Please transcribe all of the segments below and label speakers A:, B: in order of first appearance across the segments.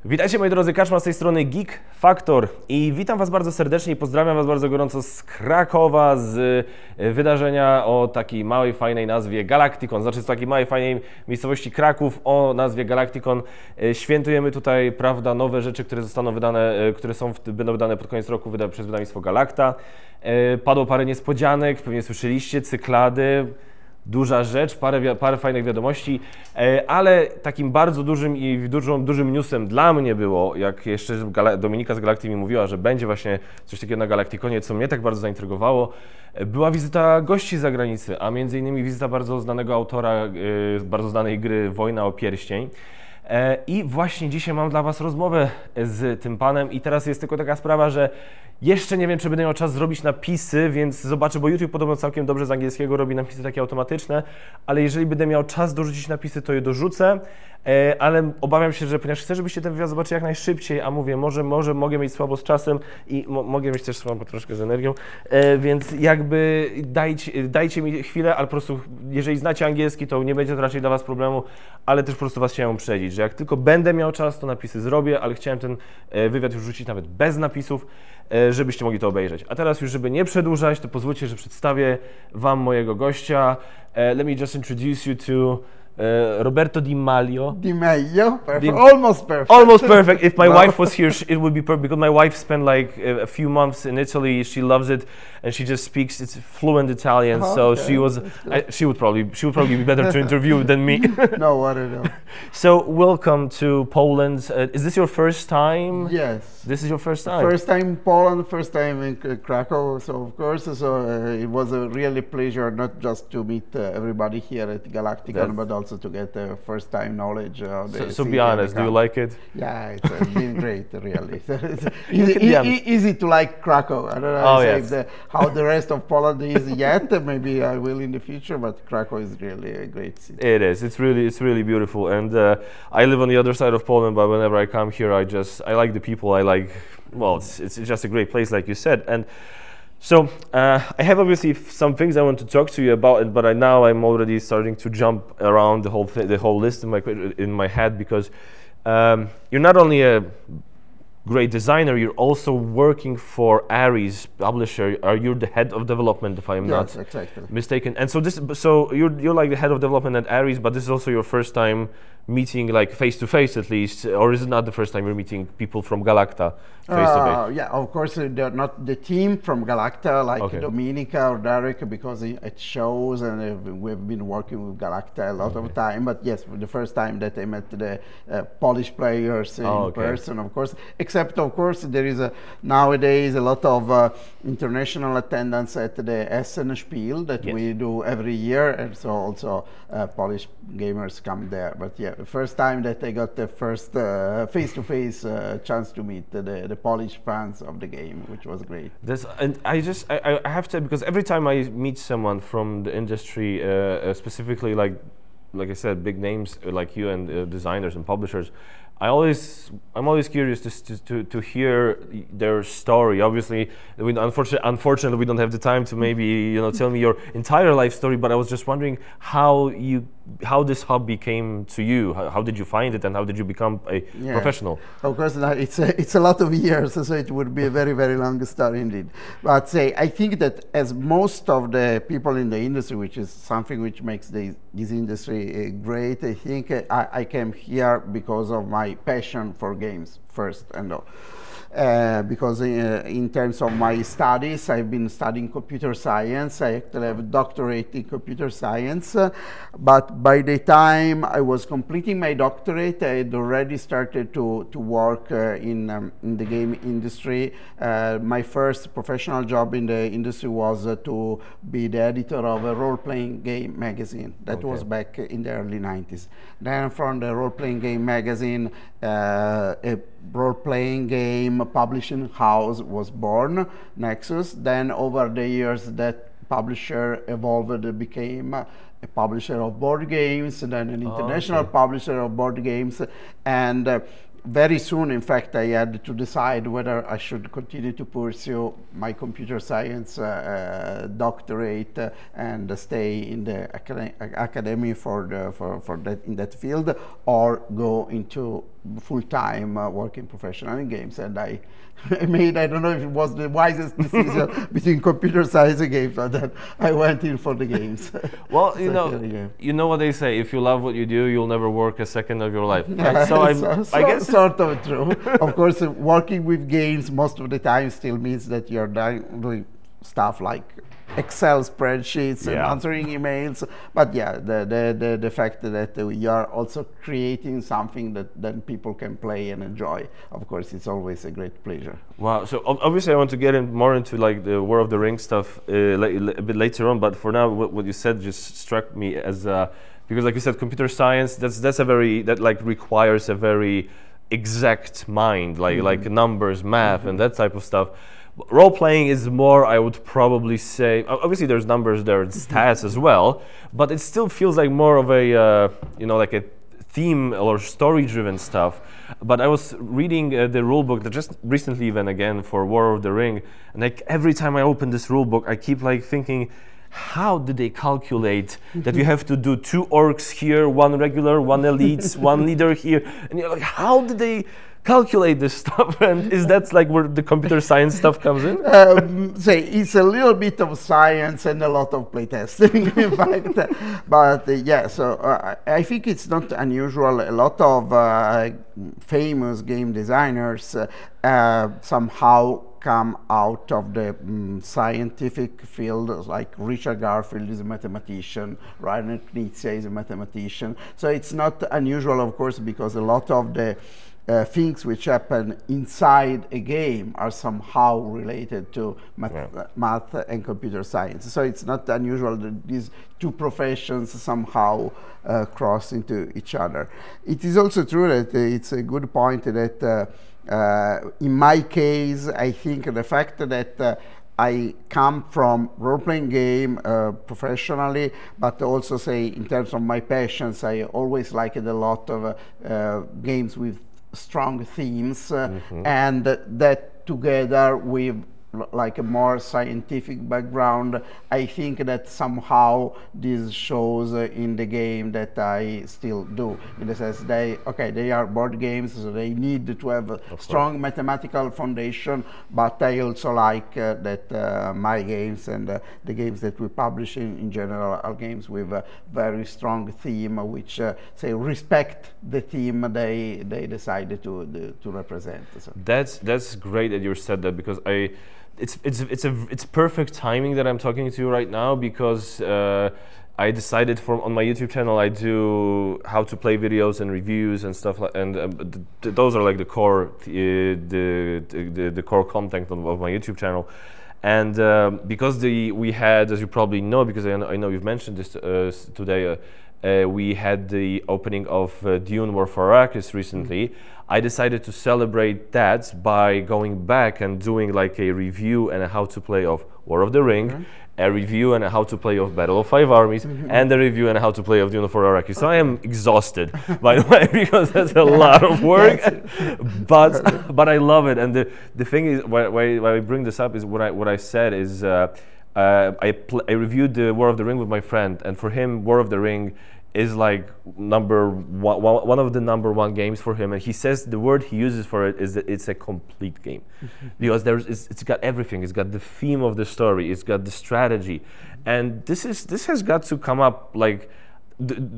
A: Witajcie moi drodzy, Kaczma z tej strony Geek Factor i witam Was bardzo serdecznie i pozdrawiam Was bardzo gorąco z Krakowa, z wydarzenia o takiej małej, fajnej nazwie Galacticon, znaczy z takiej małej, fajnej miejscowości Kraków o nazwie Galacticon. Świętujemy tutaj, prawda, nowe rzeczy, które zostaną wydane, będą wydane pod koniec roku przez wydawnictwo Galacta. Padło parę niespodzianek, pewnie słyszeliście, cyklady. Duża rzecz, parę fajnych wiadomości, ale takim bardzo dużym i dużym newsem dla mnie było, jak jeszcze Dominika z Galakty mi mówiła, że będzie właśnie coś takiego na Galacticonie, co mnie tak bardzo zaintrygowało, była wizyta gości z zagranicy, a między innymi wizyta bardzo znanego autora, bardzo znanej gry Wojna o Pierścień. I właśnie dzisiaj mam dla Was rozmowę z tym panem i teraz jest tylko taka sprawa, że jeszcze nie wiem, czy będę miał czas zrobić napisy, więc zobaczę, bo YouTube podobno całkiem dobrze z angielskiego robi napisy takie automatyczne, ale jeżeli będę miał czas dorzucić napisy, to je dorzucę, ale obawiam się, że ponieważ chcę, żebyście ten wywiad zobaczyli jak najszybciej, a mówię, może mogę mieć słabo z czasem i mogę mieć też słabo troszkę z energią, więc jakby dajcie mi chwilę, ale po prostu jeżeli znacie angielski, to nie będzie to raczej dla Was problemu, ale też po prostu Was chciałem uprzedzić, że jak tylko będę miał czas, to napisy zrobię, ale chciałem ten wywiad już rzucić nawet bez napisów, żebyście mogli to obejrzeć. A teraz już, żeby nie przedłużać, to pozwólcie, że przedstawię Wam mojego gościa. Let me just introduce you to Roberto Di Meglio.
B: Di Meglio, perfect. Almost perfect.
A: Almost perfect. If my wife was here, it would be perfect because my wife spent like a few months in Italy. She loves it, and she just speaks it's fluent Italian. So she would probably be better to interview than me.
B: No worry, no.
A: So welcome to Poland. Is this your first time?
B: Yes.
A: This is your first time.
B: First time in Poland, first time in Krakow. So of course, it was a really pleasure not just to meet everybody here at Galacticon, but also to get first time knowledge of the
A: So be honest, do you like it?
B: Yeah, it's been great, really. Easy to like Krakow. I don't know how the rest of Poland is yet. Maybe I will in the future, but Krakow is really a great city.
A: It is. It's really beautiful. And I live on the other side of Poland, but whenever I come here, I like the people. Well, it's just a great place, like you said. And so I have obviously some things I want to talk to you about, but now I'm already starting to jump around the whole list in my head because you're not only a great designer, you're also working for Armies publisher. You're the head of development, if I'm not mistaken. And so you're like the head of development at Armies, but this is also your first time meeting like face to face, at least, or is it not the first time you're meeting people from Galacta face to face?
B: Yeah, of course they're not the team from Galacta like Dominica or Derek, because it shows, and we've been working with Galacta a lot of time. But yes, the first time that I met the Polish players in person, of course. Except, of course, there is nowadays a lot of international attendance at the Essen Spiel that we do every year, and so also Polish gamers come there. But yeah, the first time that I got the first face-to-face chance to meet the Polish fans of the game, which was great.
A: And I have to, because every time I meet someone from the industry, specifically like I said, big names like you and designers and publishers, I'm always curious to hear their story. Obviously, unfortunately, we don't have the time to maybe tell me your entire life story. But I was just wondering how this hobby came to you. How did you find it, and how did you become a professional?
B: Of course, it's a lot of years, so it would be a very, very long story indeed. But I think that as most of the people in the industry, which is something which makes this industry great, I think I came here because of my passion for games first and all. Because in terms of my studies, I've been studying computer science. I actually have a doctorate in computer science. But by the time I was completing my doctorate, I had already started to work in the game industry. My first professional job in the industry was to be the editor of a role-playing game magazine. That was back in the early 90s. Then from the role-playing game magazine, a role-playing game publishing house was born, Nexus. Then over the years that publisher evolved and became a publisher of board games, and then an international publisher of board games. And very soon, in fact, I had to decide whether I should continue to pursue my computer science doctorate and stay in the academy for that in that field, or go into full-time working professional in games, and I made, I don't know if it was the wisest decision between computer science and games, but then I went in for the games.
A: Well, so you know what they say, if you love what you do, you'll never work a second of your life. Right? So I guess
B: sort of true. Of course, working with games most of the time still means that you're doing stuff like Excel spreadsheets and answering emails, but yeah, the fact that we are also creating something that then people can play and enjoy, of course, it's always a great pleasure.
A: Wow. So obviously I want to get more into like the War of the Rings stuff a bit later on, but for now what you said just struck me as because like you said, computer science, that like requires a very exact mind, like numbers, math, and that type of stuff. Role-playing is more, I would probably say, obviously there's numbers, there's stats as well, but it still feels like more of a, like a theme or story-driven stuff. But I was reading the rulebook that just recently even again for War of the Ring, and like every time I open this rulebook, I keep like thinking, how did they calculate that you have to do 2 orcs here, 1 regular, 1 elites, 1 leader here, and you're like, how did they calculate this stuff? And is that like where the computer science stuff comes in?
B: It's a little bit of science and a lot of playtesting, in fact. But yeah, so I think it's not unusual. A lot of famous game designers somehow come out of the scientific field, like Richard Garfield is a mathematician, Rainer Knizia is a mathematician. So it's not unusual, of course, because a lot of the things which happen inside a game are somehow related to math and computer science. So it's not unusual that these two professions somehow cross into each other. It is also true that it's a good point that in my case, I think the fact that I come from role-playing game professionally, but also say in terms of my passions, I always liked a lot of games with strong themes, and that together with like a more scientific background, I think that somehow this shows in the game that I still do, in the sense they are board games, so they need to have a strong mathematical foundation, but I also like that my games and the games that we publish in general are games with a very strong theme, which say respect the theme they decided to represent. So.
A: That's great that you said that, because it's perfect timing that I'm talking to you right now, because I decided on my YouTube channel I do how to play videos and reviews and stuff like, and those are like the core the core content of my YouTube channel. And because we had, as you probably know, because I know you've mentioned this today, we had the opening of Dune War for Arrakis recently. I decided to celebrate that by going back and doing like a review and a how to play of War of the Ring, a review and a how to play of Battle of 5 Armies, and a review and a how to play of Dune for Arrakis. So I am exhausted, by the way, because that's a lot of work. but I love it. And the thing is, why I bring this up is what I said is I reviewed the War of the Ring with my friend, and for him, War of the Ring is like one of the #1 games for him, and he says the word he uses for it is that it's a complete game, because it's got everything. It's got the theme of the story, it's got the strategy, and this has got to come up like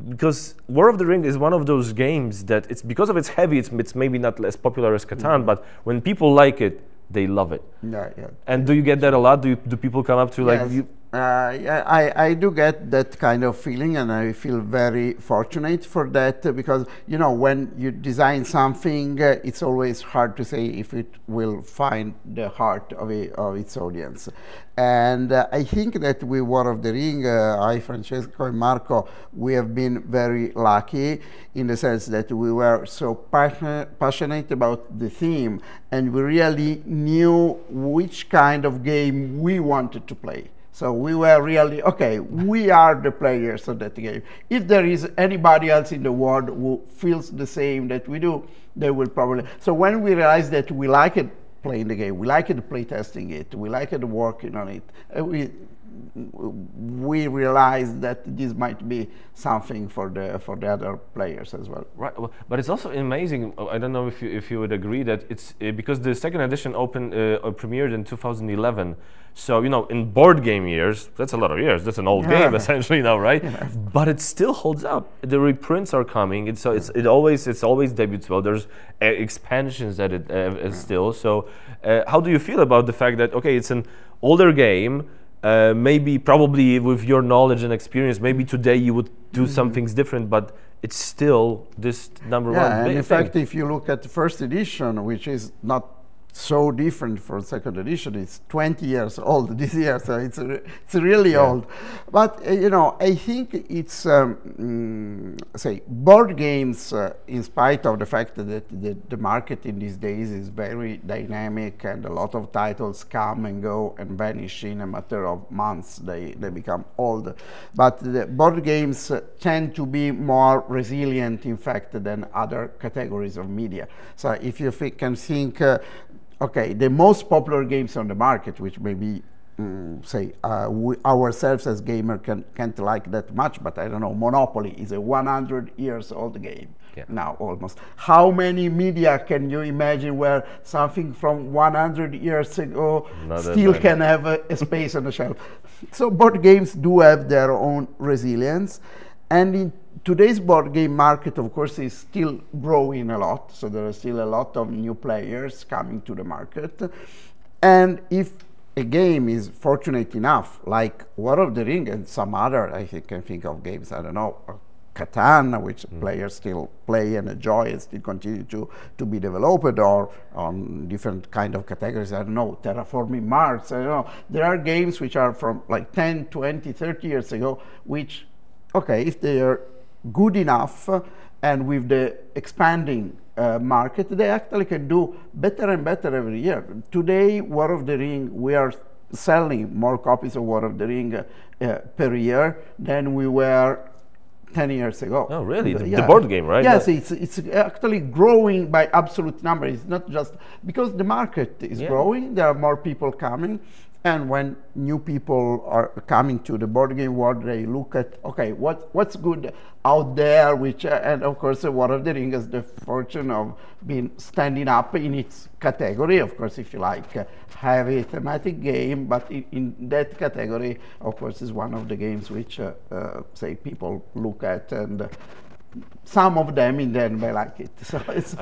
A: because War of the Ring is one of those games that it's because of its heavy, it's maybe not as popular as Catan, but when people like it, they love it.
B: Yeah.
A: And do you get that a lot? Do people come up to like you?
B: I do get that kind of feeling, and I feel very fortunate for that, because when you design something, it's always hard to say if it will find the heart of its audience. And I think that with War of the Ring, I, Francesco and Marco, we have been very lucky in the sense that we were so passionate about the theme, and we really knew which kind of game we wanted to play. So we were really, we are the players of that game. If there is anybody else in the world who feels the same that we do, they will probably. So when we realized that we liked playing the game, we liked playtesting it, we liked working on it, we we realized that this might be something for the other players as well.
A: Right, well, but it's also amazing. I don't know if you would agree that it's because the second edition premiered in 2011. So you know, in board game years, that's a lot of years. That's an old game essentially now, right? Yeah. But it still holds up. The reprints are coming. It's always debuts well. There's expansions that it still. So how do you feel about the fact that okay, it's an older game? Maybe probably with your knowledge and experience, maybe today you would do some things different, but it's still this number one.
B: And in fact, if you look at the first edition, which is not so different from second edition, it's 20 years old this year, so it's really old. But you know, I think it's say board games, in spite of the fact that the market in these days is very dynamic and a lot of titles come and go and vanish in a matter of months, they become old. But the board games tend to be more resilient, in fact, than other categories of media. So if you can think okay, the most popular games on the market, which maybe, say, we ourselves as gamers can't like that much, but I don't know, Monopoly is a 100 years old game now almost. How many media can you imagine where something from 100 years ago still can have a space on the shelf? So board games do have their own resilience. And in today's board game market, of course, is still growing a lot. So there are still a lot of new players coming to the market. And if a game is fortunate enough, like War of the Ring and some other, I can think of games, I don't know, CONAN, which players still play and enjoy and still continue to be developed, or on different kind of categories, I don't know, Terraforming Mars, I don't know. There are games which are from like 10, 20, 30 years ago, which, okay, if they are good enough and with the expanding market, they actually can do better and better every year. Today, War of the Ring, we are selling more copies of War of the Ring per year than we were 10 years ago.
A: Oh, really? The board game, right?
B: Yes, it's actually growing by absolute numbers. It's not just because the market is growing, there are more people coming. And when new people are coming to the board game world, they look at, okay, what's good out there, which, and of course, War of the Ring has the fortune of being standing up in its category. Of course, if you like heavy thematic game, but in that category, of course, is one of the games which, say, people look at, and some of them in the end may like it. So it's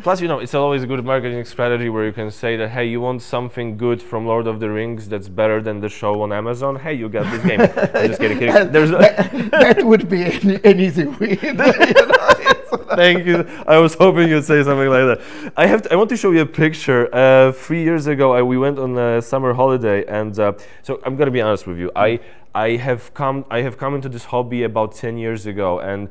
A: plus, you know, it's always a good marketing strategy where you can say that, hey, you want something good from Lord of the Rings that's better than the show on Amazon? Hey, you got this game. I'm just kidding.
B: That would be an easy win. You know,
A: Thank you. I was hoping you'd say something like that. I want to show you a picture. 3 years ago, we went on a summer holiday, and so I'm going to be honest with you. I have come into this hobby about 10 years ago, and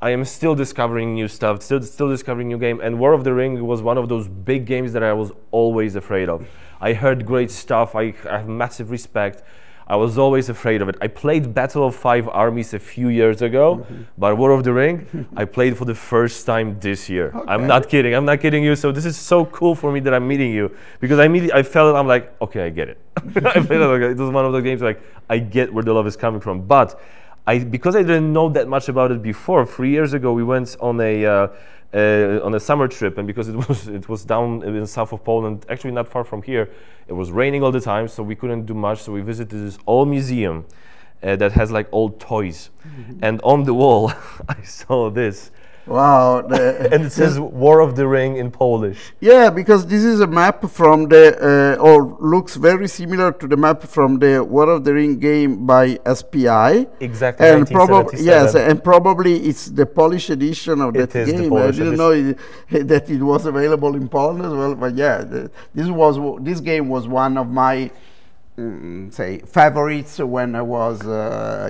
A: I am still discovering new stuff, still discovering new game, and War of the Ring was one of those big games that I was always afraid of. I heard great stuff, I have massive respect. I was always afraid of it. I played Battle of 5 Armies a few years ago, but War of the Ring, I played for the first time this year. Okay. I'm not kidding you. So this is so cool for me that I'm meeting you, because I felt it, I'm like, okay, I get it. I felt it was one of the games like, I get where the love is coming from. But because I didn't know that much about it before, 3 years ago we went on a summer trip, and because it was down in the south of Poland, actually not far from here, it was raining all the time, so we couldn't do much. So we visited this old museum that has like old toys, and on the wall I saw this.
B: Wow.
A: And it says War of the Ring in Polish.
B: Yeah, because this is a map from the, or looks very similar to the map from the War of the Ring game by SPI.
A: Exactly,
B: and yes, and probably it's the Polish edition of that game. I didn't know that it was available in Poland as well, but yeah, this game was one of my say favorites when I was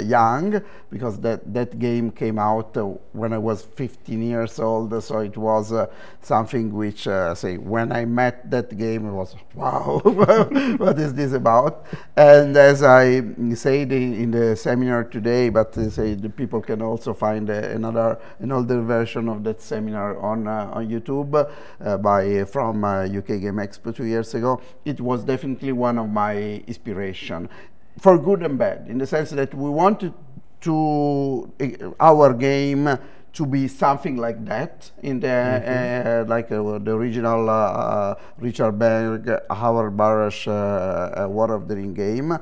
B: young, because that game came out when I was 15 years old, so it was something which say when I met that game, it was wow. What is this about? And as I said in the seminar today, but say the people can also find an older version of that seminar on YouTube from UK Game Expo 2 years ago. It was definitely one of my inspiration. for good and bad, in the sense that we wanted to our game to be something like that, in the like the original Richard Berg, Howard Barash War of the Ring game,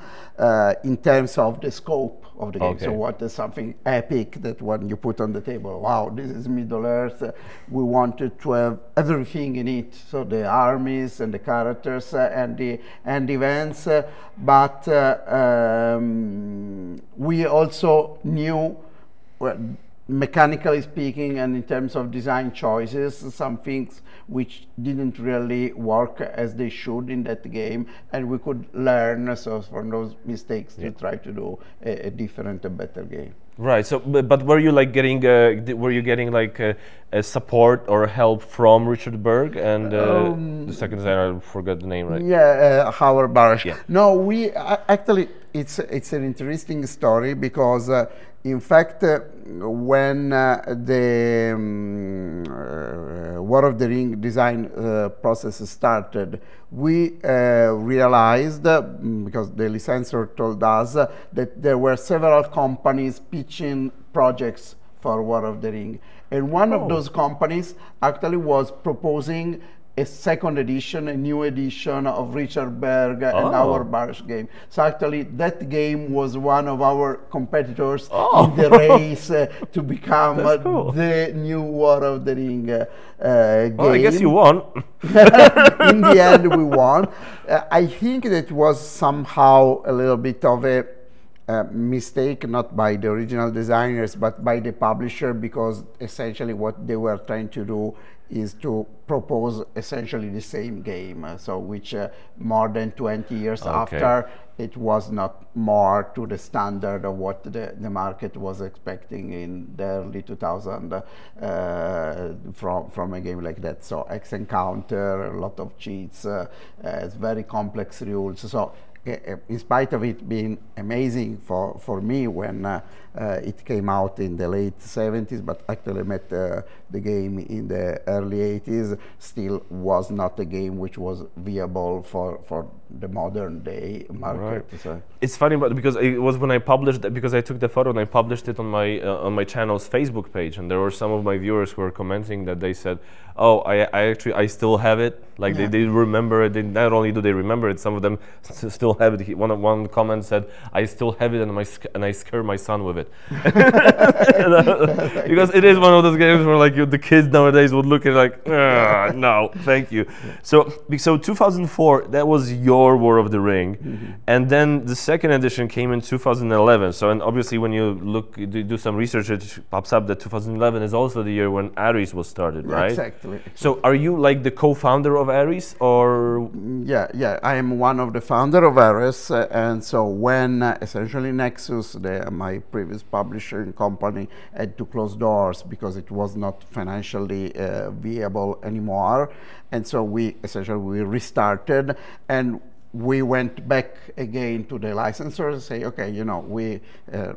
B: in terms of the scope of the game. So what is something epic that when you put on the table, wow, this is Middle Earth. We wanted to have everything in it, so the armies and the characters and the events, but we also knew, well, mechanically speaking and in terms of design choices, some things which didn't really work as they should in that game, and we could learn from those mistakes to try to do a different and better game.
A: Right. So, but were you like getting like a support or help from Richard Berg and the second designer? I forgot the name, right?
B: Yeah, Howard Barash.
A: Yeah.
B: No, we actually it's an interesting story because in fact when the War of the Ring design process started, we realized, because the licensor told us, that there were several companies pitching projects for War of the Ring. And one of those companies actually was proposing a second edition, a new edition of Richard Berg and our Barash game. So actually that game was one of our competitors in the race to become the new War of the Ring game.
A: Well, I guess you won.
B: In the end we won. I think that was somehow a little bit of a mistake, not by the original designers, but by the publisher, because essentially what they were trying to do is to propose essentially the same game, so which more than 20 years after, it was not more to the standard of what the market was expecting in the early 2000 from a game like that. So X encounter, a lot of cheats, it's very complex rules. So in spite of it being amazing for me when it came out in the late 70s, but actually met the game in the early 80s, still was not a game which was viable for the modern day market.
A: Right.
B: So.
A: It's funny, but because it was when I published, because I took the photo and I published it on my channel's Facebook page, and there were some of my viewers who were commenting that they said, "Oh, I still have it." Like they remember it. They, not only do they remember it, some of them still have it. One comment said, "I still have it, and I scare my son with it." Because it is one of those games where like the kids nowadays would look at it like, no, thank you. So 2004, that was your War of the Ring, and then the second edition came in 2011. So, and obviously when you do some research, it pops up that 2011 is also the year when Armies was started, right?
B: Exactly.
A: So are you like the co-founder of Armies, or?
B: Yeah, I am one of the founder of Armies, and so when essentially Nexus, my previous publishing company, had to close doors because it was not financially viable anymore, and so we restarted, and we went back again to the licensors and say, okay, you know,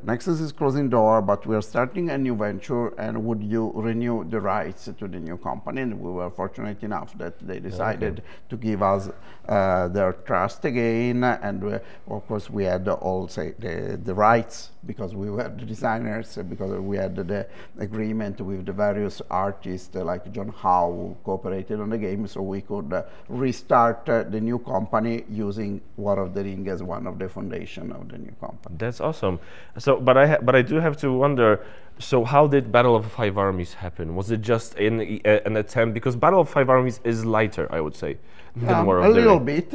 B: Nexus is closing door, but we are starting a new venture, and would you renew the rights to the new company? And we were fortunate enough that they decided to give us their trust again, and of course we had all the rights, because we were the designers, because we had the agreement with the various artists like John Howe who cooperated on the game, so we could restart the new company using War of the Ring as one of the foundation of the new company.
A: That's awesome. So, but I do have to wonder. So, how did Battle of 5 Armies happen? Was it just an attempt? Because Battle of 5 Armies is lighter, I would say, than War of the Ring.
B: A little bit,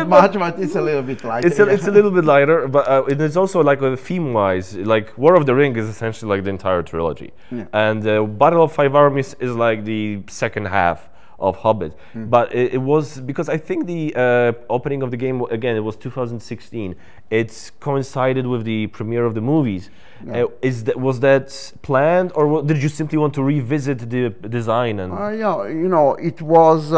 B: much, but it's a little bit lighter.
A: It's a little bit lighter, but it is also like theme-wise, like War of the Ring is essentially like the entire trilogy, and Battle of 5 Armies is like the second half of Hobbit. But it was, because I think the opening of the game, again, it was 2016. It's coincided with the premiere of the movies. Was that planned, or did you simply want to revisit the design? And
B: yeah, you know, it was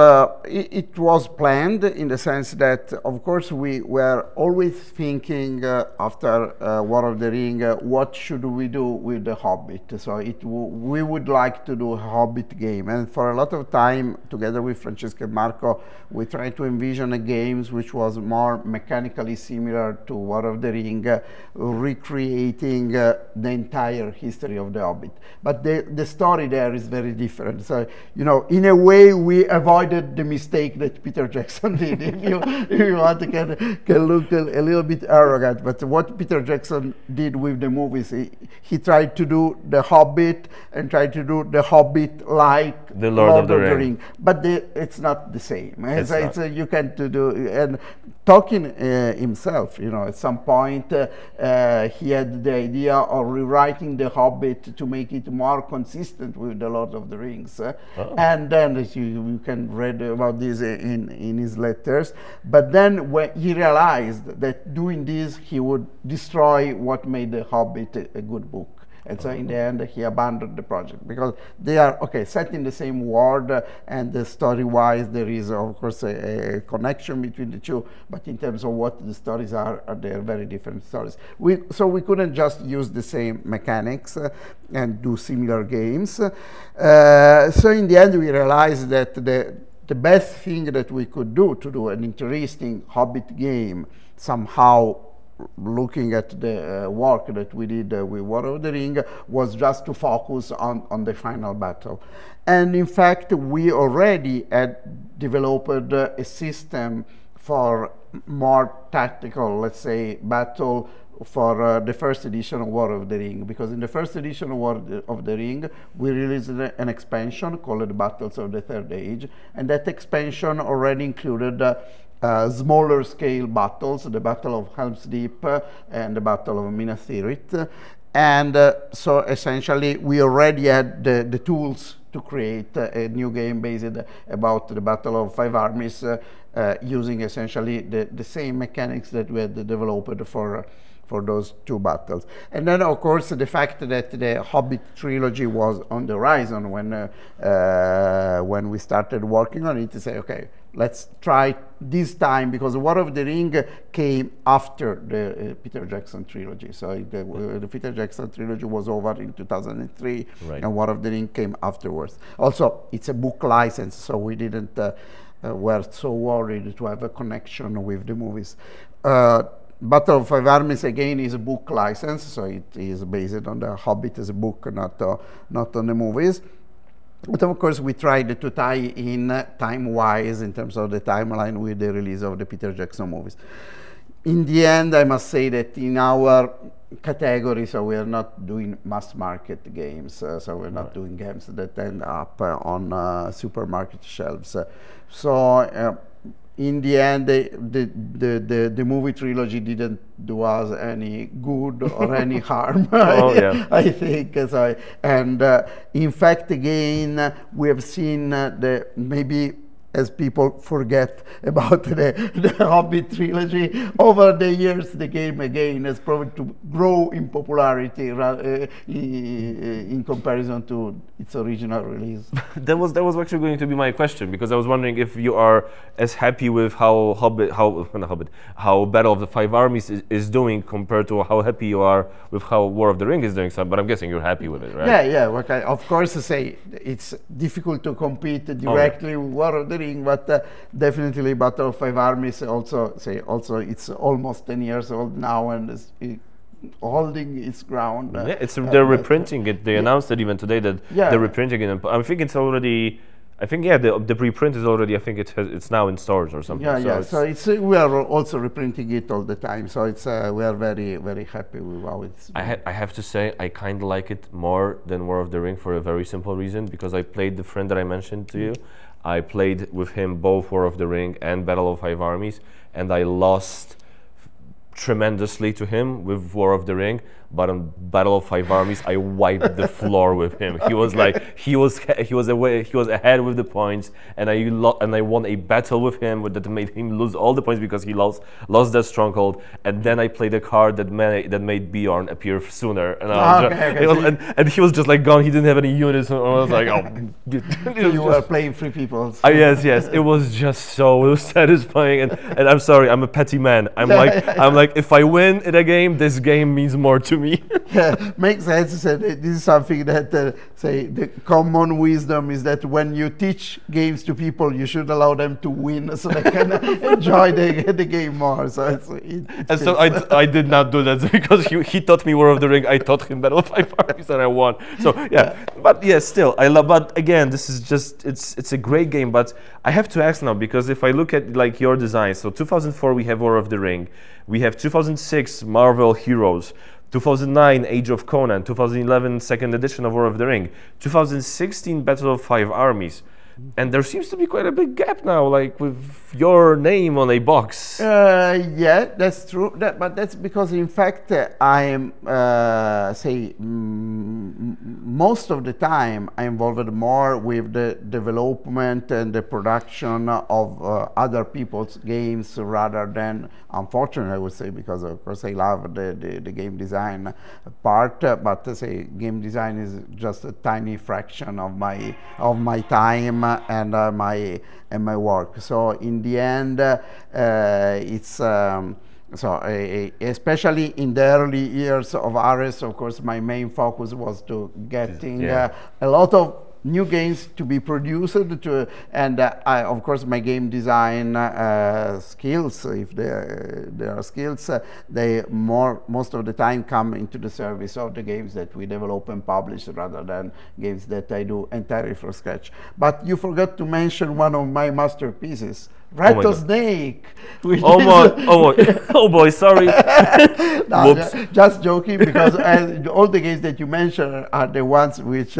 B: planned in the sense that, of course, we were always thinking after War of the Ring, what should we do with the Hobbit? So we would like to do a Hobbit game, and for a lot of time together with Francesco and Marco, we tried to envision a game which was more mechanically similar to War of the Ring, recreating the entire history of the Hobbit. But the story there is very different. So, you know, in a way, we avoided the mistake that Peter Jackson did. If you want to can look a little bit arrogant, but what Peter Jackson did with the movies, he tried to do the Hobbit and tried to do the Hobbit like
A: the Lord of the Ring.
B: But it's not the same. You can't do, and Tolkien himself, you know, at some point he had the idea of rewriting the Hobbit to make it more consistent with the Lord of the Rings. And then you can read about this in his letters. But then when he realized that doing this, he would destroy what made the Hobbit a good book. And so in the end, he abandoned the project because they are, okay, set in the same world, and story-wise, there is, of course, a connection between the two, but in terms of what the stories are they are very different stories. So we couldn't just use the same mechanics and do similar games. So in the end, we realized that the best thing that we could do to do an interesting Hobbit game, somehow looking at the work that we did with War of the Ring, was just to focus on the final battle. And in fact, we already had developed a system for more tactical, let's say, battle for the first edition of War of the Ring, because in the first edition of War of the Ring, we released an expansion called Battles of the Third Age, and that expansion already included smaller scale battles, the Battle of Helm's Deep and the Battle of Minas Tirith. And so essentially we already had the tools to create a new game based about the Battle of Five Armies, using essentially the same mechanics that we had developed for those two battles. And then, of course, the fact that the Hobbit trilogy was on the horizon when we started working on it, to say, okay, let's try this time, because War of the Ring came after the Peter Jackson trilogy. So the Peter Jackson trilogy was over in 2003, right, and War of the Ring came afterwards. Also, it's a book license, so we didn't were so worried to have a connection with the movies. Battle of Five Armies, again, is a book license, so it is based on the Hobbit as a book, not on the movies. But of course, we tried to tie in time-wise, in terms of the timeline, with the release of the Peter Jackson movies. In the end, I must say that in our category, so we are not doing mass market games, so we're not doing games that end up on supermarket shelves. In the end, the movie trilogy didn't do us any good or any harm. I think so. And in fact, again, we have seen maybe, as people forget about the Hobbit trilogy, over the years the game again has proven to grow in popularity in comparison to its original release.
A: That was actually going to be my question, because I was wondering if you are as happy with how Battle of the Five Armies is doing compared to how happy you are with how War of the Ring is doing. So, but I'm guessing you're happy with it, right?
B: Yeah. Okay. Of course, it's difficult to compete directly with War of the Ring, but definitely Battle of Five Armies also it's almost 10 years old now and is holding its ground.
A: Yeah, they're reprinting it. They announced it even today that they're reprinting it. I think it's already. I think the preprint is already. I think it's now in stores or something.
B: Yeah. So we are also reprinting it all the time. So we are very, very happy with how it's.
A: I have to say I kind of like it more than War of the Ring for a very simple reason, because I played the friend that I mentioned to you. I played with him both War of the Ring and Battle of Five Armies, and I lost tremendously to him with War of the Ring, but on Battle of Five Armies I wiped the floor with him. He was like he was ahead with the points, and I won a battle with him that made him lose all the points because he lost that stronghold. And then I played a card that made Bjorn appear sooner, and and he was just like gone. He didn't have any units, and I was like, oh.
B: So you were playing three people. So.
A: Yes. It was just so satisfying, and I'm sorry, I'm a petty man. I'm like, if I win in a game, this game means more to me.
B: Yeah, makes sense. This is something that, say, the common wisdom is that when you teach games to people, you should allow them to win so they can enjoy the game more. So
A: so I did not do that because he taught me War of the Ring. I taught him Battle of Five Armies and I won. So yeah, but yeah, still I love. But again, this is just it's a great game. But I have to ask now, because if I look at like your design, so 2004 we have War of the Ring, we have 2006 Marvel Heroes, 2009 Age of Conan, 2011 second edition of War of the Ring, 2016 Battle of Five Armies. And there seems to be quite a big gap now, like with your name on a box.
B: Yeah, that's true. But that's because, in fact, I am, say, most of the time I'm involved more with the development and the production of other people's games rather than, unfortunately, I would say, because of course I love the game design part, but say game design is just a tiny fraction of my time and my work. So in the end, it's especially in the early years of Ares, of course, my main focus was to getting a lot of new games to be produced, and of course my game design skills, if there are skills, they most of the time come into the service of the games that we develop and publish rather than games that I do entirely from scratch. But you forgot to mention one of my masterpieces, Rattle Snake. Oh boy, sorry. No, just joking, because all the games that you mentioned are the ones which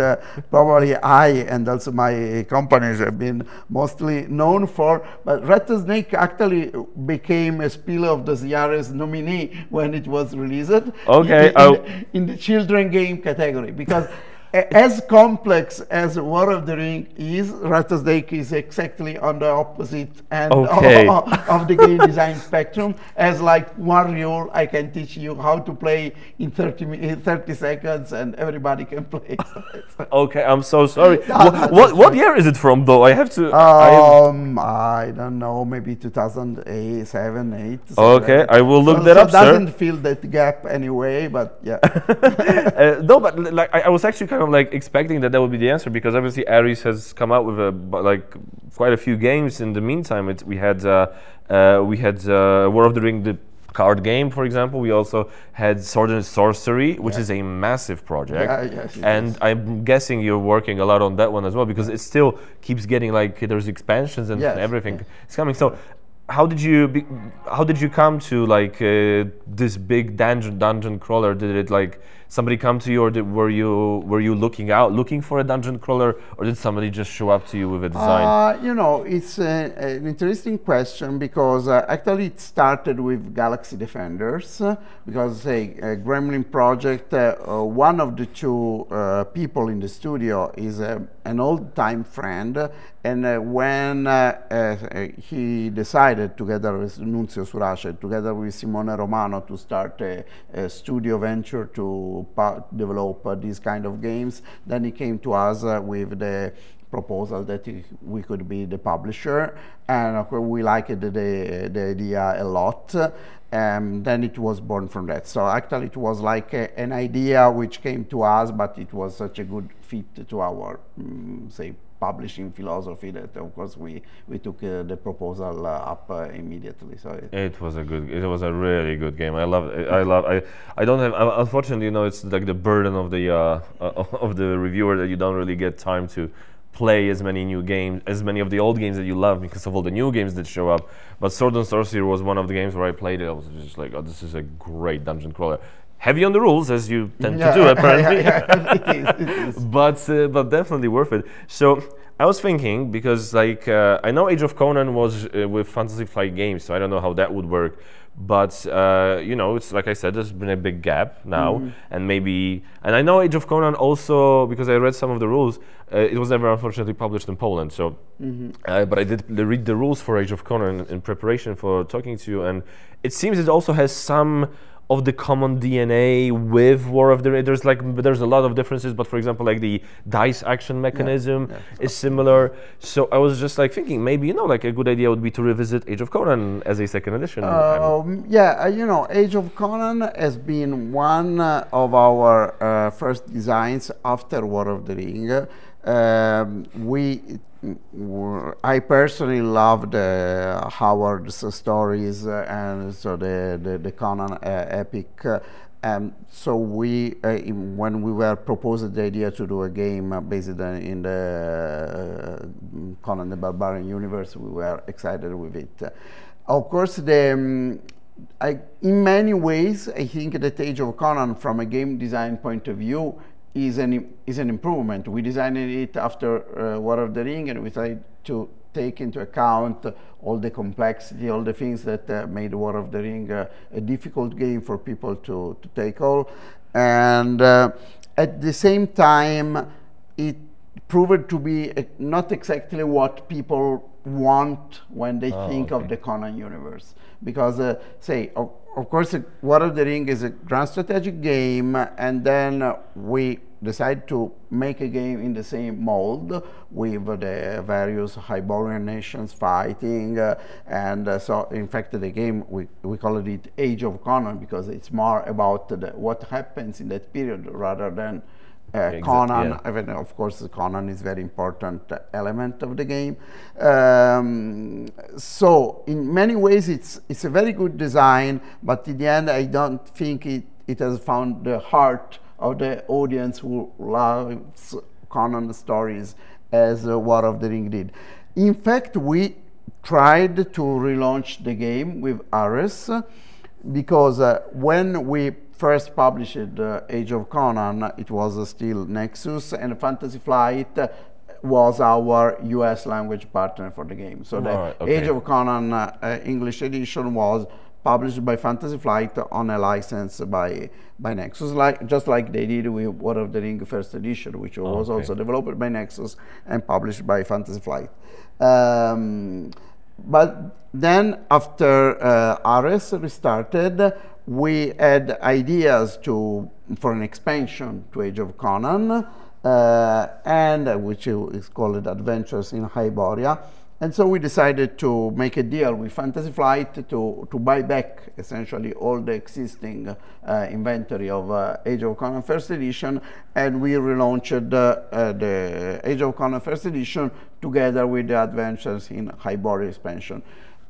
B: probably I and also my companies have been mostly known for. But Rattle Snake actually became a Spiel of des Jahres nominee when it was released.
A: Okay.
B: In the children game category, because as complex as War of the Ring is, Rattle Snake is exactly on the opposite end of the game design spectrum. As like one rule, I can teach you how to play in 30 seconds and everybody can play.
A: Okay, I'm so sorry. What year is it from, though? I have to...
B: I don't know, maybe 2008, 7, 8.
A: Okay, I will look that up,
B: sir. Doesn't fill that gap anyway, but yeah.
A: No, but like I was actually kind of like expecting that would be the answer, because obviously Ares has come out with like quite a few games in the meantime. We had War of the Ring, the card game, for example. We also had Sword and Sorcery, which is a massive project. And I'm guessing you're working a lot on that one as well, because it still keeps getting like there's expansions and everything is coming. So how did you come to like this big dungeon crawler? Did it like somebody come to you, or were you looking for a dungeon crawler, or did somebody just show up to you with a design?
B: You know, it's an interesting question, because actually it started with Galaxy Defenders, because a Gremlin project, one of the two people in the studio is an old-time friend, and when he decided, together with Nunzio Surace, together with Simone Romano, to start a studio venture to develop these kind of games, then he came to us with the proposal that we could be the publisher, and we liked the idea a lot. And then it was born from that. So actually it was like an idea which came to us, but it was such a good fit to our, say, publishing philosophy that of course we took the proposal up immediately. So
A: it was a really good game. I love it. I don't have, unfortunately, you know, it's like the burden of the reviewer that you don't really get time to play as many new games, as many of the old games that you love, because of all the new games that show up. But Sword and Sorcery was one of the games where I played it. I was just like, oh, this is a great dungeon crawler. Heavy on the rules, as you tend to do, apparently. It is. But definitely worth it. So I was thinking, because like I know Age of Conan was with Fantasy Flight Games, so I don't know how that would work. But you know, it's like I said, there's been a big gap now, and I know Age of Conan also, because I read some of the rules. It was never unfortunately published in Poland, so but I did read the rules for Age of Conan in preparation for talking to you, and it seems it also has some of the common DNA with War of the Ring? There's a lot of differences, but for example, like the dice action mechanism is similar. So I was just like thinking, maybe, you know, like a good idea would be to revisit Age of Conan as a second edition.
B: You know, Age of Conan has been one of our first designs after War of the Ring. I personally loved Howard's stories and so the Conan epic. So when we were proposed the idea to do a game based in the Conan the Barbarian universe, we were excited with it. Of course, in many ways, I think that Age of Conan, from a game design point of view, is an improvement. We designed it after War of the Ring, and we tried to take into account all the complexity, all the things that made War of the Ring a difficult game for people to tackle. And at the same time, it proved to be not exactly what people want when they think of the Conan universe. Because, of course, War of the Ring is a grand strategic game, and then we decide to make a game in the same mold with the various Hyborian nations fighting, and so in fact the game we call it Age of Conan because it's more about what happens in that period rather than Conan. I mean, of course, Conan is a very important element of the game. So in many ways it's a very good design, but in the end I don't think it has found the heart of the audience who loves Conan stories as War of the Ring did. In fact, we tried to relaunch the game with Armies because when we first published Age of Conan, it was still Nexus, and Fantasy Flight was our US language partner for the game. So Age of Conan English edition was published by Fantasy Flight on a license by Nexus, just like they did with War of the Ring first edition, which was also developed by Nexus and published by Fantasy Flight. But then after Armies restarted, we had ideas for an expansion to Age of Conan, and which is called Adventures in Hyboria. And so we decided to make a deal with Fantasy Flight to buy back essentially all the existing inventory of Age of Conan First Edition, and we relaunched the Age of Conan First Edition together with the Adventures in Hyboria expansion.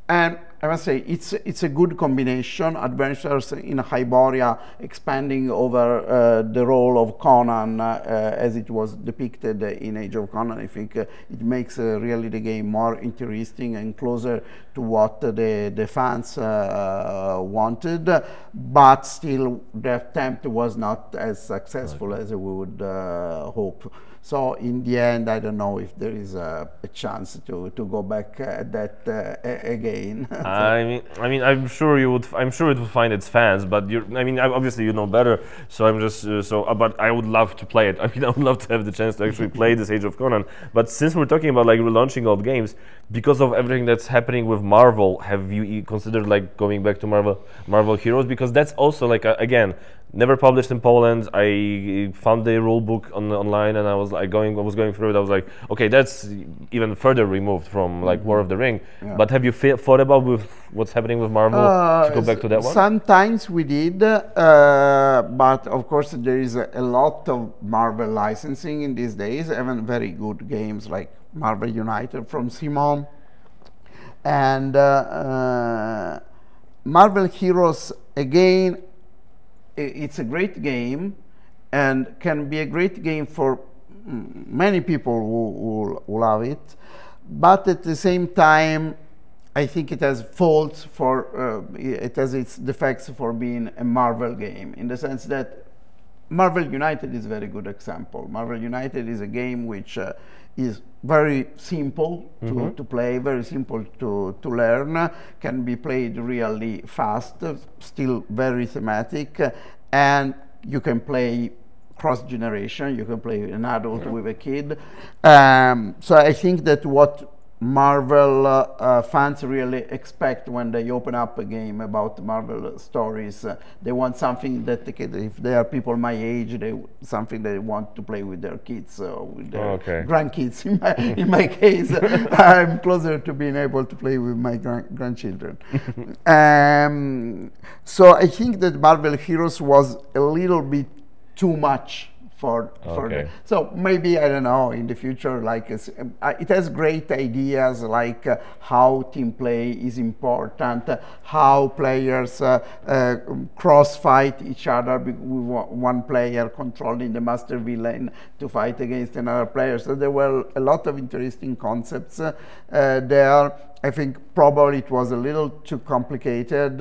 B: And I must say, it's a good combination. Adventures in Hyboria expanding over the role of Conan as it was depicted in Age of Conan. I think it makes really the game more interesting and closer to what the fans wanted, but still the attempt was not as successful as we would hope. So in the end, I don't know if there is a chance to go back at that again.
A: I mean, I'm sure it would find its fans, but obviously you know better. So I'm just but I would love to play it. I mean, I would love to have the chance to actually play this Age of Conan. But since we're talking about like relaunching old games, because of everything that's happening with Marvel, have you considered like going back to Marvel Heroes? Because that's also like again, never published in Poland. I found the rule book online, and I was going through it. I was like, okay, that's even further removed from like War of the Ring. Yeah. But have you thought about with what's happening with Marvel to go back to that one?
B: Sometimes we did, but of course there is a lot of Marvel licensing in these days. Even very good games like Marvel United from Simon, and Marvel Heroes again. It's a great game and can be a great game for many people who love it, but at the same time I think it has faults it has its defects for being a Marvel game, in the sense that Marvel United is a very good example. Marvel United is a game which is very simple to play, very simple to learn, can be played really fast, still very thematic, and you can play cross-generation, you can play an adult with a kid. So I think that what Marvel fans really expect when they open up a game about Marvel stories. They want something that they can, if they are people my age, something they want to play with their kids or with their grandkids. In my case, I'm closer to being able to play with my grandchildren. So I think that Marvel Heroes was a little bit too much for so maybe, I don't know, in the future, like it has great ideas, like how team play is important, how players cross fight each other with one player controlling the master villain to fight against another player. So there were a lot of interesting concepts there. I think probably it was a little too complicated.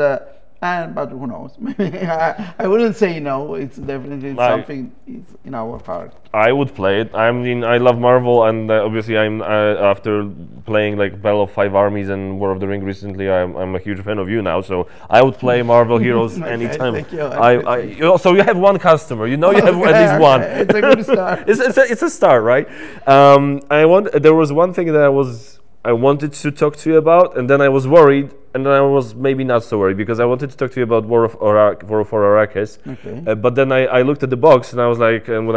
B: But who knows? I wouldn't say no. It's definitely something is in our heart.
A: I would play it. I mean, I love Marvel, and obviously, I'm after playing like Battle of Five Armies and War of the Ring recently. I'm a huge fan of you now, so I would play Marvel Heroes anytime.
B: Thank you.
A: So you have one customer. You know, you have at least one.
B: It's a good start.
A: it's a start, right? There was one thing that I wanted to talk to you about, and then I was worried, and then I was maybe not so worried, because I wanted to talk to you about War for Arrakis. Okay. But then I looked at the box, and I was like, and when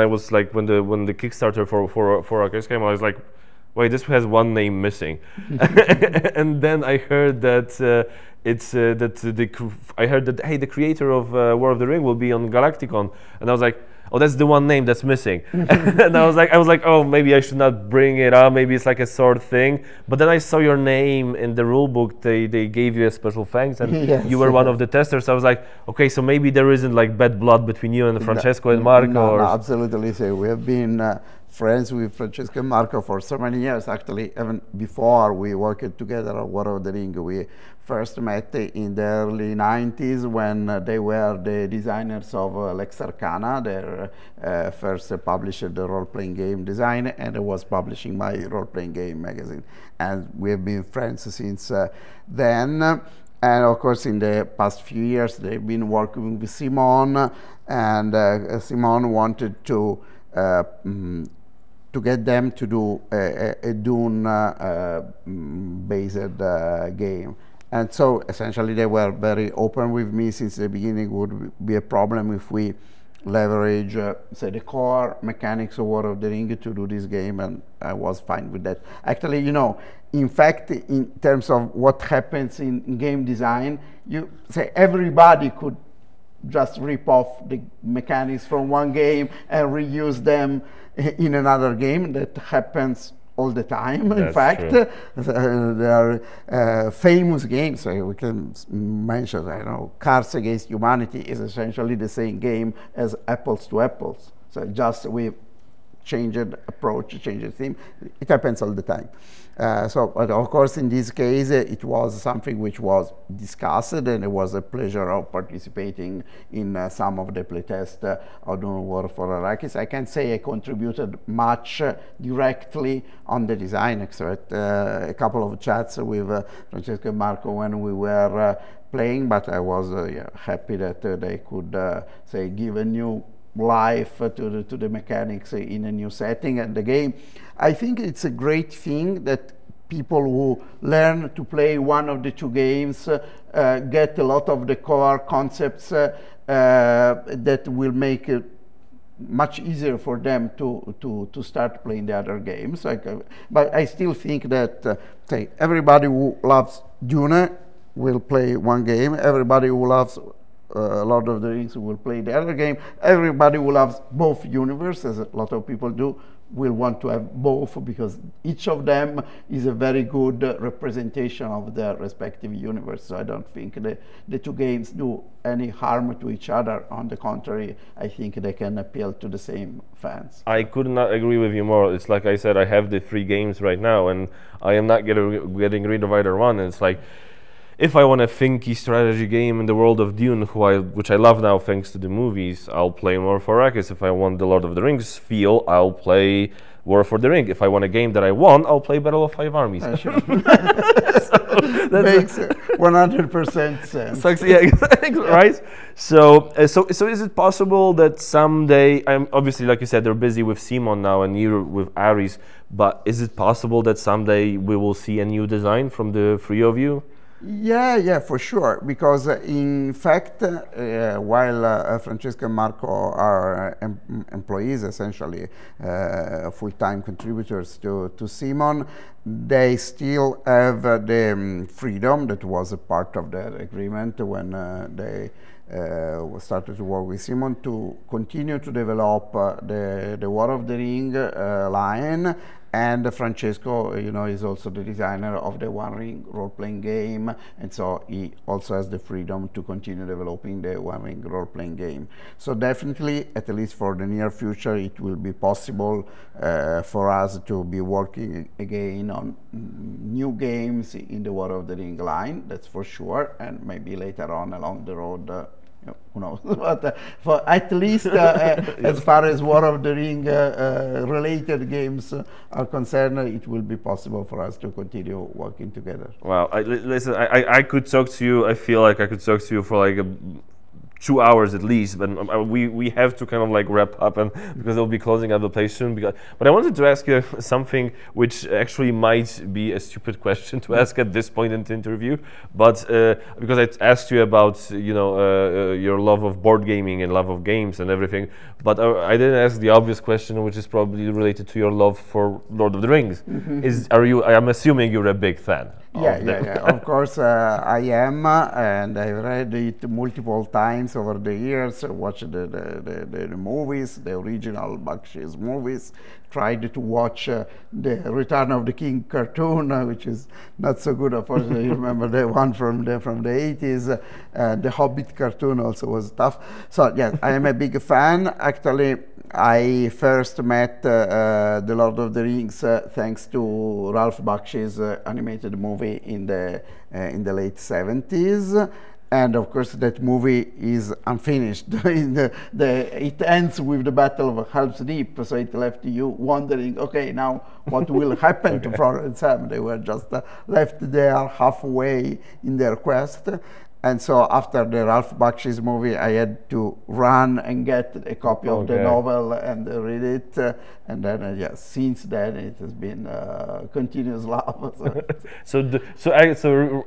A: the Kickstarter for Arrakis came, I was like, wait, this has one name missing. And then I heard that I heard that, hey, the creator of War of the Ring will be on Galacticon, and I was like, oh, that's the one name that's missing. And I was like, oh, maybe I should not bring it up. Maybe it's like a sort thing. But then I saw your name in the rule book. They gave you a special thanks, and yes, you were one of the testers. So I was like, okay, so maybe there isn't like bad blood between you and Francesco and Marco.
B: No, absolutely. So we have been friends with Francesco and Marco for so many years. Actually, even before we worked together on War of the Ring, we first met in the early 90s when they were the designers of Lex Arcana, their first published role-playing game design, and I was publishing my role-playing game magazine. And we have been friends since then. And of course, in the past few years, they've been working with Simon, and Simon wanted to get them to do a Dune-based game. And so essentially they were very open with me since the beginning. Would be a problem if we leverage, say, the core mechanics of War of the Ring to do this game, and I was fine with that. Actually, you know, in fact, in terms of what happens in game design, you say everybody could just rip off the mechanics from one game and reuse them in another game. That happens all the time. That's in fact, there are famous games. We can mention, I know, Cards Against Humanity is essentially the same game as Apples to Apples. So just we changed approach, changed theme. It happens all the time. But of course, in this case, it was something which was discussed, and it was a pleasure of participating in some of the playtests of Dune War for Arrakis. I can't say I contributed much directly on the design, except a couple of chats with Francesco and Marco when we were playing, but I was happy that they could, say, give a new life to the mechanics in a new setting and the game. I think it's a great thing that people who learn to play one of the two games get a lot of the core concepts that will make it much easier for them to start playing the other games. But I still think that say everybody who loves Dune will play one game. Everybody who loves Lord of the Rings will play the other game. Everybody who loves both universes, as a lot of people do, will want to have both, because each of them is a very good representation of their respective universe. So I don't think the two games do any harm to each other. On the contrary, I think they can appeal to the same fans.
A: I could not agree with you more. It's like I said, I have the 3 games right now, and I am not getting rid of either one. And it's like, if I want a thinky strategy game in the world of Dune, which I love now thanks to the movies, I'll play more for Arrakis. If I want the Lord of the Rings feel, I'll play War for the Ring. If I want a game that I want, I'll play Battle of Five Armies.
B: Sure. Makes 100% sense.
A: Yeah, exactly, right? So is it possible that someday, obviously, like you said, they're busy with Simon now and you're with Aries, but is it possible that someday we will see a new design from the three of you?
B: Yeah, for sure. Because in fact, while Francesca and Marco are employees, essentially full-time contributors to Simon, they still have the freedom that was a part of the agreement when they started to work with Simon to continue to develop the War of the Ring line. And Francesco, is also the designer of the One Ring role-playing game, and so he also has the freedom to continue developing the One Ring role-playing game. So definitely, at least for the near future, it will be possible for us to be working again on new games in the War of the Ring line, that's for sure, and maybe later on along the road, who knows, but for at least as far as War of the Ring related games are concerned, it will be possible for us to continue working together.
A: Wow, listen, I could talk to you, I feel like I could talk to you for like 2 hours at least, but we have to kind of like wrap up, and because they'll be closing up the place soon. But I wanted to ask you something which actually might be a stupid question to ask at this point in the interview, but because I asked you about your love of board gaming and love of games and everything, but I didn't ask the obvious question, which is probably related to your love for Lord of the Rings. I'm assuming you're a big fan.
B: Yeah. Of course, I am, and I've read it multiple times over the years. Watched the movies, the original Bakshi's movies. Tried to watch the Return of the King cartoon, which is not so good. Unfortunately, you remember the one from the 80s. The Hobbit cartoon also was tough. So yes, I am a big fan. Actually, I first met the Lord of the Rings thanks to Ralph Bakshi's animated movie in the late 70s. And of course, that movie is unfinished. It ends with the Battle of Helm's Deep, so it left you wondering, okay, now what will happen to Frodo and Sam? They were just left there halfway in their quest. And so after the Ralph Bakshi's movie, I had to run and get a copy of the novel and read it. And then, since then it has been continuous love.
A: So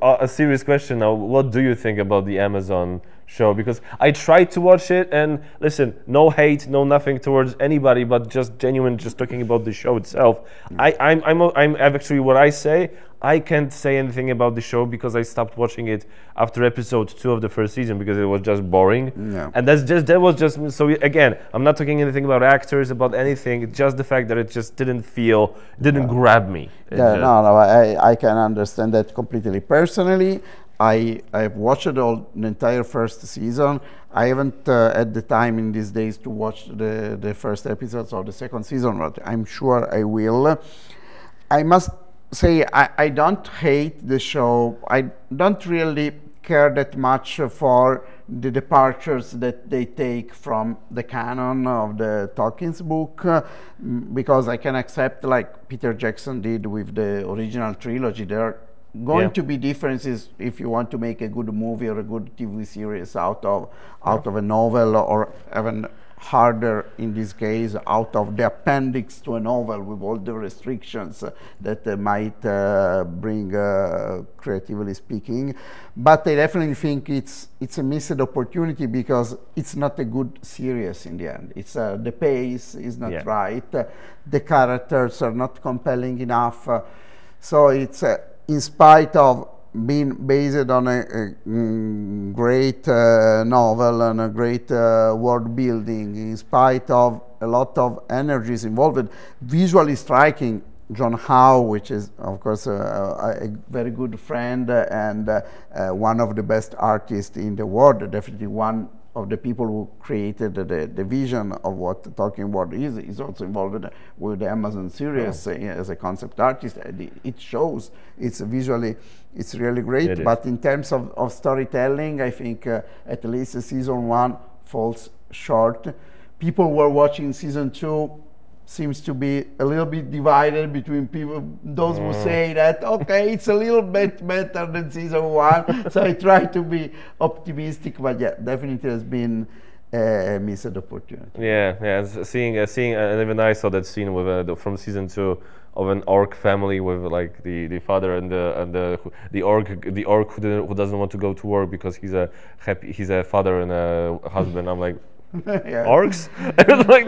A: a serious question now. What do you think about the Amazon show? Because I tried to watch it, and listen, no hate, no nothing towards anybody, but just genuine, just talking about the show itself. I'm actually, what I say, I can't say anything about the show because I stopped watching it after episode 2 of the first season because it was just boring. Yeah. And that was just, so again, I'm not talking anything about actors, about anything. It's just the fact that it just didn't grab me.
B: I can understand that completely. Personally, I've watched the entire first season. I haven't had the time in these days to watch the first episodes of the second season, but I'm sure I will. I must say I don't hate the show. I don't really care that much for the departures that they take from the canon of the Tolkien's book, because I can accept, like Peter Jackson did with the original trilogy, there are going to be differences if you want to make a good movie or a good TV series out of a novel, or even harder in this case, out of the appendix to a novel with all the restrictions that might bring, creatively speaking. But I definitely think it's a missed opportunity because it's not a good series in the end. It's the pace is not right. The characters are not compelling enough. So it's in spite of being based on a great novel and a great world building, in spite of a lot of energies involved, visually striking. John Howe, which is of course a very good friend and one of the best artists in the world, definitely one of the people who created the vision of what the talking board is. He's also involved with the Amazon series as a concept artist. It shows, it's visually, it's really great. But in terms of storytelling, I think at least season 1 falls short. People who are watching season 2 seems to be a little bit divided between people, those who say that, okay, it's a little bit better than season 1. So I try to be optimistic, but yeah, definitely has been a missed opportunity.
A: Yeah. Seeing, and even I saw that scene with from season 2 of an orc family with like the father and the orc who doesn't want to go to work because he's a father and a husband. I'm like, orcs? Like,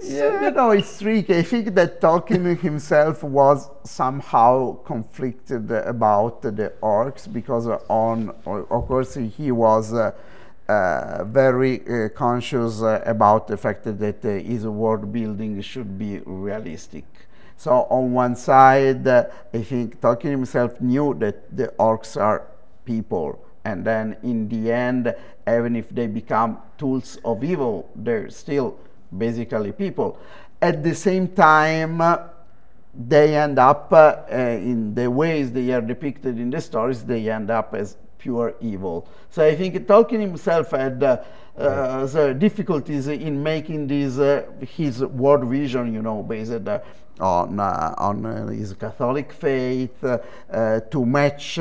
B: you know, it's tricky. I think that Tolkien himself was somehow conflicted about the orcs because of course he was very conscious about the fact that his world building should be realistic. So on one side, I think Tolkien himself knew that the orcs are people. And then in the end, even if they become tools of evil, they're still basically people. At the same time, they end up, in the ways they are depicted in the stories, they end up as pure evil. So I think Tolkien himself had the difficulties in making this, his world vision, you know, based on his Catholic faith, to match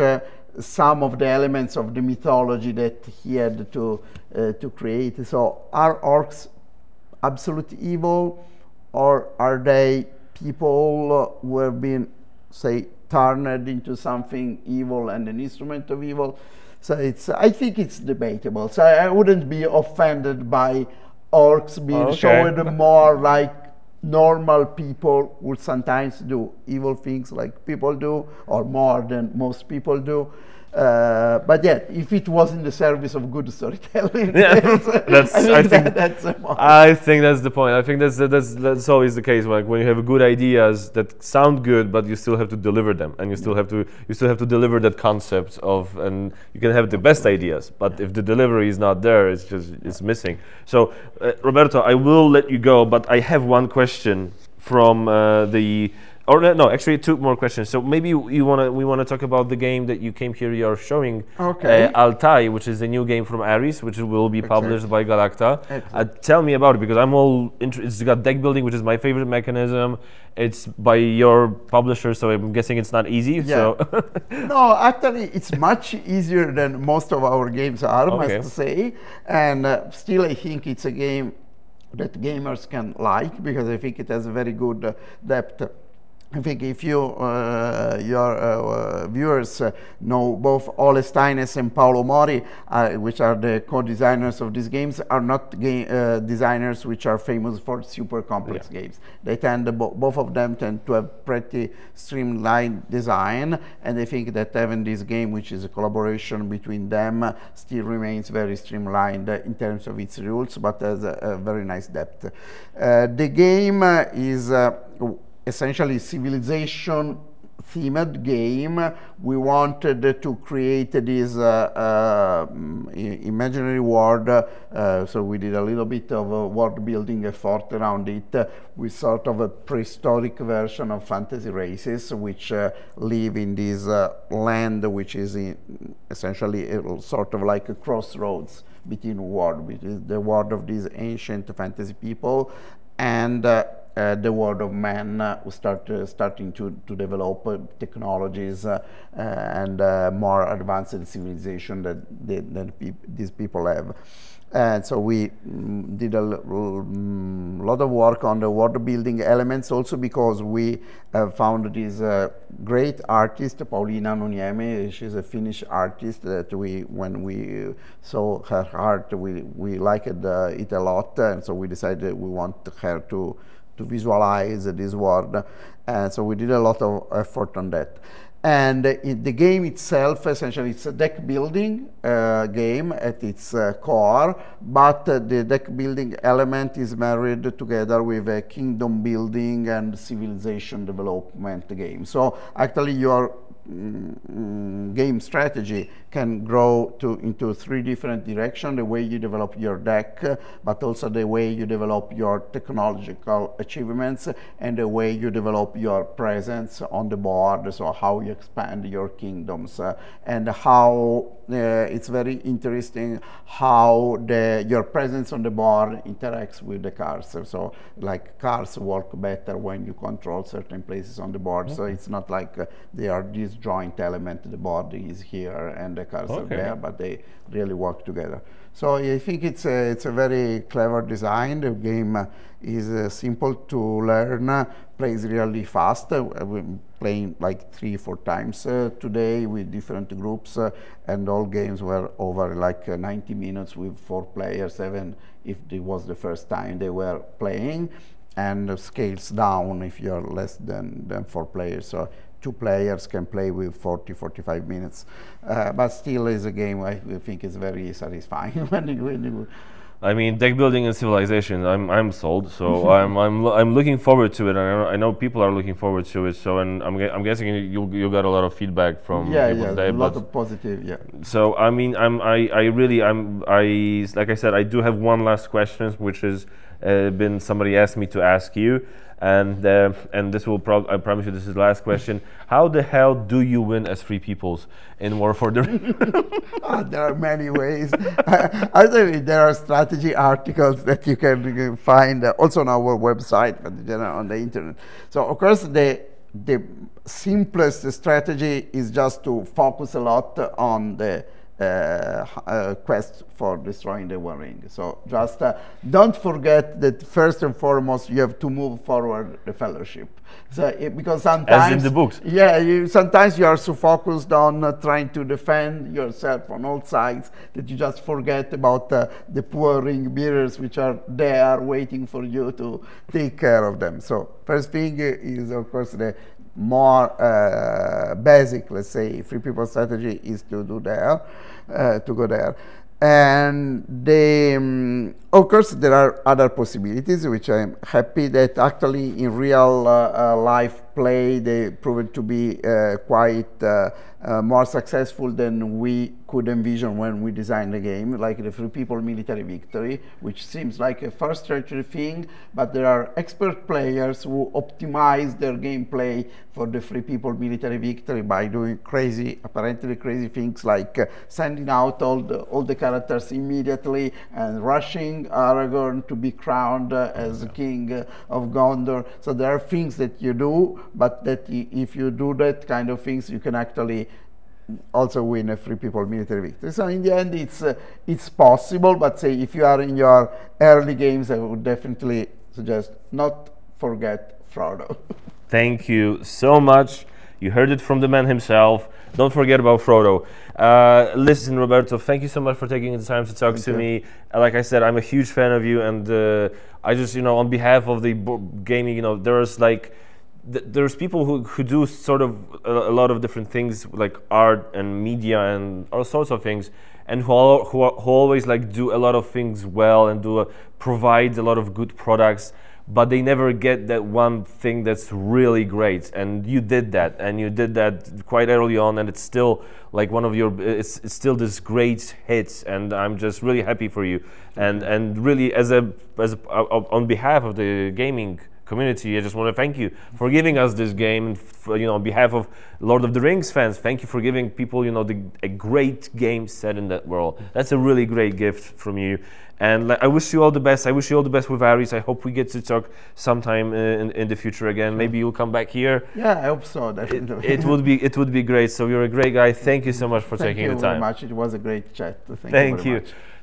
B: some of the elements of the mythology that he had to create. So are orcs absolute evil, or are they people who have been, say, turned into something evil and an instrument of evil? So I think it's debatable. So I wouldn't be offended by orcs being shown more like normal people who sometimes do evil things like people do, or more than most people do. But yeah, if it was in the service of good storytelling,
A: I think that's the point. I think that's always the case. Like when you have good ideas that sound good, but you still have to deliver them, and you still have to deliver that concept of. And you can have the best ideas, but if the delivery is not there, it's missing. So Roberto, I will let you go, but I have one question from no, actually 2 more questions. So maybe we want to talk about the game that you came here. You're showing, Altai, which is a new game from Armies, which will be published by Galacta. Tell me about it, because I'm all it's got deck building, which is my favorite mechanism. It's by your publisher, so I'm guessing it's not easy. So
B: no, actually, it's much easier than most of our games are, I must say. And still, I think it's a game that gamers can like, because I think it has a very good depth. I think if your viewers know both Ole Steines and Paolo Mori, which are the co-designers of these games, are not designers which are famous for super complex games. They both of them tend to have pretty streamlined design, and I think that having this game, which is a collaboration between them, still remains very streamlined in terms of its rules, but has a very nice depth. The game is essentially civilization themed game. We wanted to create this imaginary world, so we did a little bit of a world building effort around it with sort of a prehistoric version of fantasy races which live in this land which is essentially sort of like a crossroads between the world of these ancient fantasy people and the world of man, who starting to develop technologies and more advanced civilization that these people have. And so we did a lot of work on the world building elements, also because we found this great artist, Paulina Nuniemi. She's a Finnish artist that when we saw her art, we liked it a lot, and so we decided we want her to visualize this world, and so we did a lot of effort on that. And the game itself, essentially, it's a deck building game at its core, but the deck building element is married together with a kingdom building and civilization development game. So actually, you're game strategy can grow into 3 different directions: the way you develop your deck, but also the way you develop your technological achievements, and the way you develop your presence on the board, so how you expand your kingdoms, and how it's very interesting how your presence on the board interacts with the cards. So like cards work better when you control certain places on the board. So it's not like they are disjoint element. The board is here and the cards are there, but they really work together. So I think it's a very clever design. The game is simple to learn, plays really fast. We're playing like 3-4 times today with different groups, and all games were over like 90 minutes with 4 players, even if it was the first time they were playing, and scales down if you're less than 4 players. So 2 players can play with 40-45 minutes, but still is a game I think is very satisfying when you
A: I mean, deck building and civilization, I'm sold. So I'm looking forward to it. I know people are looking forward to it. So, and I'm guessing you got a lot of feedback from people today.
B: A lot of positive,
A: So I mean, like I said, I do have one last question, which has been somebody asked me to ask you. And this will I promise you this is the last question. How the hell do you win as free peoples in War for the Rings?
B: There are many ways. Actually, there are strategy articles that you can find also on our website, but on the internet. So of course the simplest strategy is just to focus a lot on the quest for destroying the One Ring. So just don't forget that first and foremost you have to move forward the fellowship. So because sometimes,
A: as in the books,
B: sometimes you are so focused on trying to defend yourself on all sides that you just forget about the poor ring bearers which are there waiting for you to take care of them. So first thing is of course the more basic, let's say, free people strategy is to do there, to go there. And of course, there are other possibilities, which I'm happy that actually in real life play, they proved to be quite more successful than we could envision when we designed the game, like the Free People Military Victory, which seems like a first century thing, but there are expert players who optimize their gameplay for the Free People Military Victory by doing apparently crazy things like sending out all the characters immediately and rushing Aragorn to be crowned as king of Gondor. So there are things that you do, but that if you do that kind of things, you can actually also win a Free People Military Victory. So in the end, it's possible, but say if you are in your early games, I would definitely suggest not forget Frodo.
A: Thank you so much. You heard it from the man himself. Don't forget about Frodo. Listen, Roberto, thank you so much for taking the time to talk to me. Like I said, I'm a huge fan of you, and I just, on behalf of the gaming, there's people who do sort of a lot of different things like art and media and all sorts of things, and who always do a lot of things well and provide a lot of good products, but they never get that one thing that's really great. And you did that, and you did that quite early on, and it's still like one of your, it's still this great hit, and I'm just really happy for you. And really, on behalf of the gaming community, I just want to thank you for giving us this game, and on behalf of Lord of the Rings fans, thank you for giving people a great game set in that world. That's a really great gift from you, and I wish you all the best. I wish you all the best with Armies. I hope we get to talk sometime in the future again. Sure. Maybe you'll come back here.
B: Yeah, I hope so. Definitely.
A: It would be great. So you're a great guy. Thank you so much for taking the time.
B: Thank you very much. It was a great chat.
A: Thank you.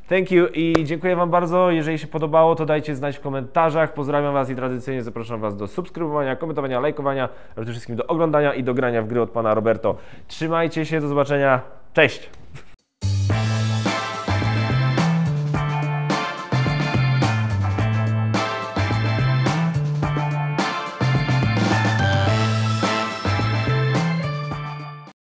A: Thank you i dziękuję Wam bardzo. Jeżeli się podobało, to dajcie znać w komentarzach. Pozdrawiam Was i tradycyjnie zapraszam Was do subskrybowania, komentowania, lajkowania, ale przede wszystkim do oglądania i do grania w gry od pana Roberto. Trzymajcie się, do zobaczenia. Cześć!